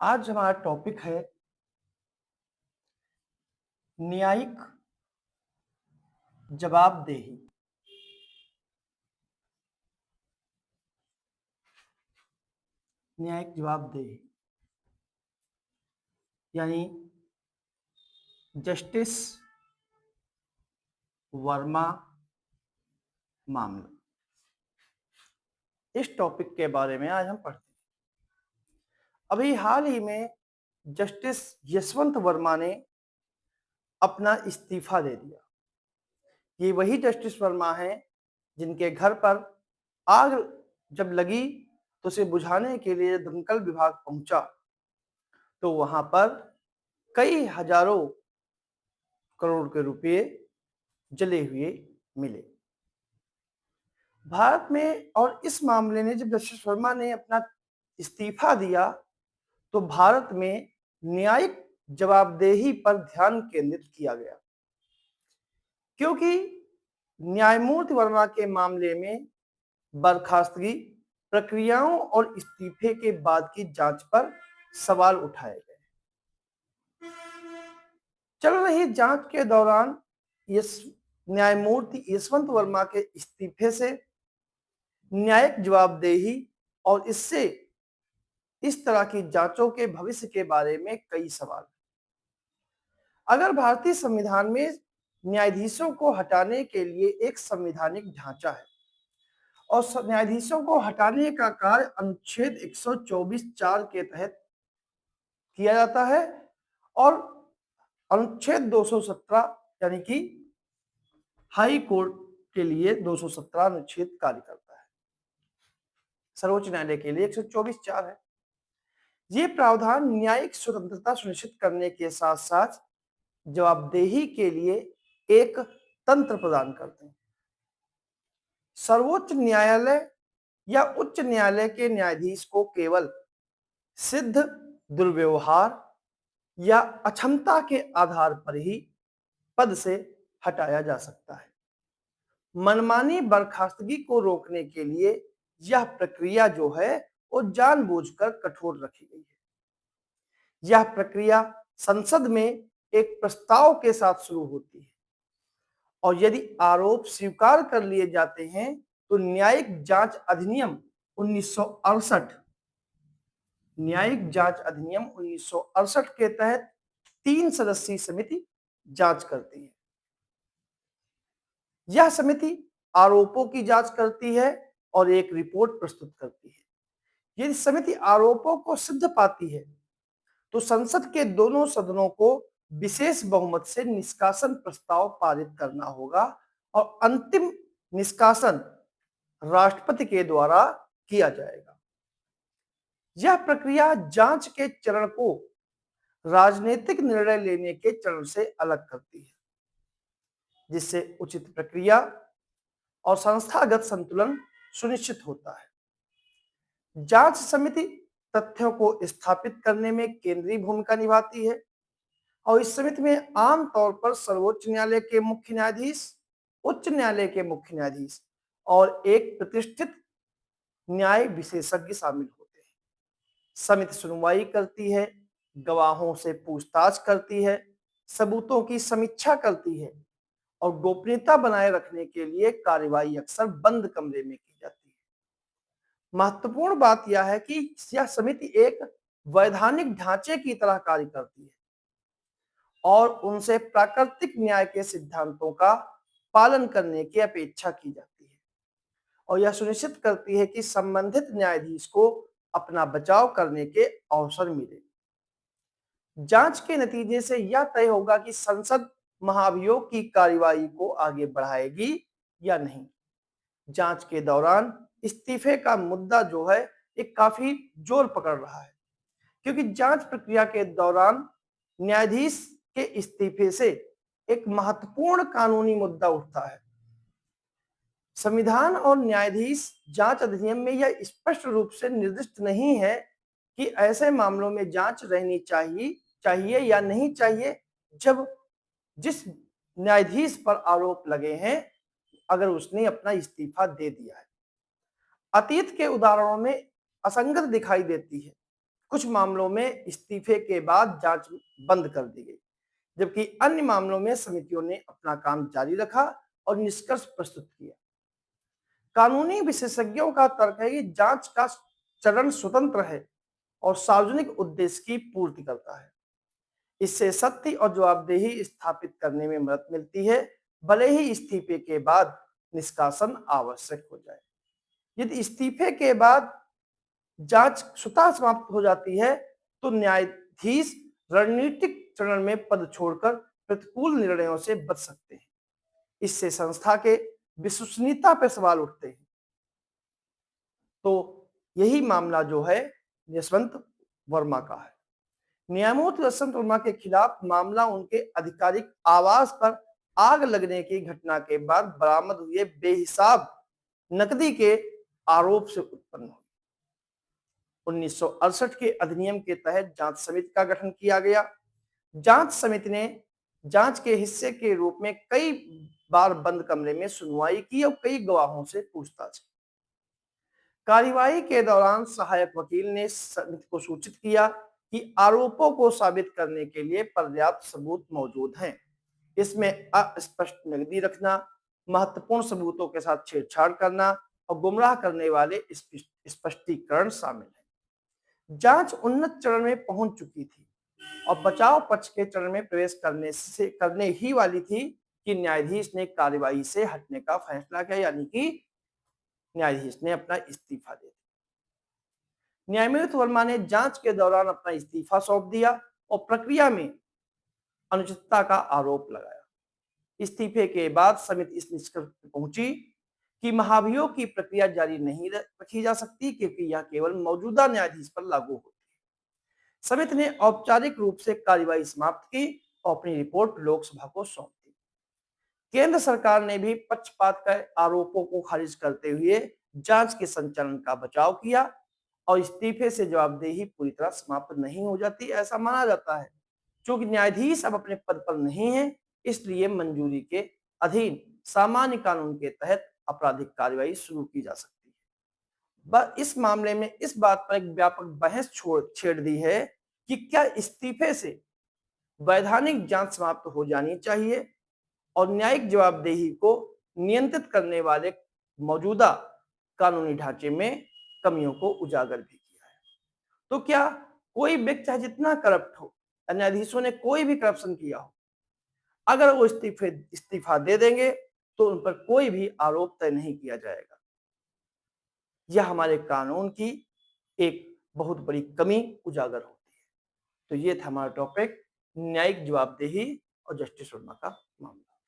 आज हमारा टॉपिक है न्यायिक जवाबदेही। न्यायिक जवाबदेही यानी जस्टिस वर्मा मामला। इस टॉपिक के बारे में आज हम पढ़ते हैं। अभी हाल ही में जस्टिस यशवंत वर्मा ने अपना इस्तीफा दे दिया। ये वही जस्टिस वर्मा हैं जिनके घर पर आग जब लगी तो उसे बुझाने के लिए दमकल विभाग पहुंचा तो वहां पर कई हजारों करोड़ के रुपए जले हुए मिले। भारत में और इस मामले ने जब जस्टिस वर्मा ने अपना इस्तीफा दिया तो भारत में न्यायिक जवाबदेही पर ध्यान केंद्रित किया गया, क्योंकि न्यायमूर्ति वर्मा के मामले में बर्खास्तगी प्रक्रियाओं और इस्तीफे के बाद की जांच पर सवाल उठाए गए। चल रही जांच के दौरान न्यायमूर्ति यशवंत वर्मा के इस्तीफे से न्यायिक जवाबदेही और इससे इस तरह की जांचों के भविष्य के बारे में कई सवाल। अगर भारतीय संविधान में न्यायाधीशों को हटाने के लिए एक संवैधानिक ढांचा है और न्यायाधीशों को हटाने का कार्य अनुच्छेद 124(4) के तहत किया जाता है और अनुच्छेद 217 यानी कि हाई कोर्ट के लिए 217 अनुच्छेद कार्य करता है, सर्वोच्च न्यायालय के लिए 124(4) है। ये प्रावधान न्यायिक स्वतंत्रता सुनिश्चित करने के साथ साथ जवाबदेही के लिए एक तंत्र प्रदान करते हैं। सर्वोच्च न्यायालय या उच्च न्यायालय के न्यायाधीश को केवल सिद्ध दुर्व्यवहार या अक्षमता के आधार पर ही पद से हटाया जा सकता है। मनमानी बर्खास्तगी को रोकने के लिए यह प्रक्रिया जो है वो जानबूझकर कठोर रखी गई है। यह प्रक्रिया संसद में एक प्रस्ताव के साथ शुरू होती है और यदि आरोप स्वीकार कर लिए जाते हैं तो न्यायिक जांच अधिनियम 1968 के तहत 3 सदस्यीय समिति जांच करती है। यह समिति आरोपों की जांच करती है और एक रिपोर्ट प्रस्तुत करती है। यदि समिति आरोपों को सिद्ध पाती है तो संसद के दोनों सदनों को विशेष बहुमत से निष्कासन प्रस्ताव पारित करना होगा और अंतिम निष्कासन राष्ट्रपति के द्वारा किया जाएगा। यह प्रक्रिया जांच के चरण को राजनीतिक निर्णय लेने के चरण से अलग करती है, जिससे उचित प्रक्रिया और संस्थागत संतुलन सुनिश्चित होता है। जांच समिति तथ्यों को स्थापित करने में केंद्रीय भूमिका निभाती है और इस समिति में आमतौर पर सर्वोच्च न्यायालय के मुख्य न्यायाधीश, उच्च न्यायालय के मुख्य न्यायाधीश और एक प्रतिष्ठित न्याय विशेषज्ञ शामिल होते हैं। समिति सुनवाई करती है, गवाहों से पूछताछ करती है, सबूतों की समीक्षा करती है और गोपनीयता बनाए रखने के लिए कार्यवाही अक्सर बंद कमरे में की जाती है। महत्वपूर्ण बात यह है कि यह समिति एक वैधानिक ढांचे की तरह कार्य करती है और उनसे प्राकृतिक न्याय के सिद्धांतों का पालन करने की अपेक्षा की जाती है और यह सुनिश्चित करती है कि संबंधित न्यायाधीश को अपना बचाव करने के अवसर मिले। जांच के नतीजे से यह तय होगा कि संसद महाभियोग की कार्यवाही को आगे बढ़ाएगी या नहीं। जांच के दौरान इस्तीफे का मुद्दा जो है एक काफी जोर पकड़ रहा है, क्योंकि जांच प्रक्रिया के दौरान न्यायाधीश के इस्तीफे से एक महत्वपूर्ण कानूनी मुद्दा उठता है। संविधान और न्यायाधीश जांच अधिनियम में यह स्पष्ट रूप से निर्दिष्ट नहीं है कि ऐसे मामलों में जांच रहनी चाहिए या नहीं चाहिए जब जिस न्यायाधीश पर आरोप लगे हैं अगर उसने अपना इस्तीफा दे दिया है। अतीत के उदाहरणों में असंगत दिखाई देती है कुछ मामलों में इस्तीफे के बाद जांच बंद कर दी गई, जबकि अन्य मामलों में समितियों ने अपना काम जारी रखा और निष्कर्ष प्रस्तुत किया। कानूनी विशेषज्ञों का तर्क है कि जांच का चरण स्वतंत्र है और सार्वजनिक उद्देश्य की पूर्ति करता है। इससे सत्य और जवाबदेही स्थापित करने में मदद मिलती है, भले ही इस्तीफे के बाद निष्कासन आवश्यक हो जाए। यदि इस्तीफे के बाद जांच स्वतः समाप्त हो जाती है, तो न्यायाधीश रणनीतिक चरण में पद छोड़कर प्रतिकूल निर्णयों से बच सकते हैं। इससे संस्था के विश्वसनीयता पर सवाल उठते हैं। तो यही मामला जो है यशवंत वर्मा का है। न्यायमूर्ति यशवंत वर्मा के खिलाफ मामला उनके आधिकारिक आवास पर आग लगने की घटना के बाद बरामद हुए बेहिसाब नकदी के आरोप से उत्पन्न हुई। 1968 के अधिनियम के तहत जांच समिति का गठन किया गया। जांच समिति ने जांच के हिस्से के रूप में कई बार बंद कमरे में सुनवाई की और कई गवाहों से पूछताछ की। कार्यवाही के दौरान सहायक वकील ने समिति को सूचित किया कि आरोपों को साबित करने के लिए पर्याप्त सबूत मौजूद हैं। इसमें अस्पष्ट नकदी रखना, महत्वपूर्ण सबूतों के साथ छेड़छाड़ करना और गुमराह करने वाले स्पष्टीकरण शामिल हैं। जांच उन्नत चरण में पहुंच चुकी थी और बचाव पक्ष के चरण में प्रवेश करने ही वाली थी कि न्यायाधीश ने कार्यवाही से हटने का फैसला किया, यानी कि न्यायाधीश ने अपना इस्तीफा दे दिया। न्यायमूर्ति वर्मा ने जांच के दौरान अपना इस्तीफा सौंप दिया और प्रक्रिया में अनुचितता का आरोप लगाया। इस्तीफे के बाद समिति इस निष्कर्ष पर पहुंची कि महाभियोग की प्रक्रिया जारी नहीं रखी जा सकती, क्योंकि यह केवल मौजूदा न्यायाधीश पर लागू होती है। समिति ने औपचारिक रूप से कार्यवाही समाप्त की और अपनी रिपोर्ट लोकसभा को सौंप दी। केंद्र सरकार ने भी पक्षपात के आरोपों को खारिज करते हुए जांच के संचालन का बचाव किया और इस्तीफे से जवाबदेही पूरी तरह समाप्त नहीं हो जाती, ऐसा माना जाता है। क्योंकि न्यायाधीश अब अपने पद पर नहीं है, इसलिए मंजूरी के अधीन सामान्य कानून के तहत आपराधिक कार्रवाई शुरू की जा सकती है। इस मामले में इस बात पर एक व्यापक बहस छेड़ दी है कि क्या इस्तीफे से वैधानिक जांच समाप्त हो जानी चाहिए और न्यायिक जवाबदेही को नियंत्रित करने वाले मौजूदा कानूनी ढांचे में कमियों को उजागर भी किया है। तो क्या कोई व्यक्ति चाहे जितना करप्ट हो, न्यायाधीशों ने कोई भी करप्शन किया हो, अगर वो इस्तीफा दे देंगे तो उन पर कोई भी आरोप तय नहीं किया जाएगा। यह हमारे कानून की एक बहुत बड़ी कमी उजागर होती है। तो ये था हमारा टॉपिक, न्यायिक जवाबदेही और जस्टिस वर्मा का मामला।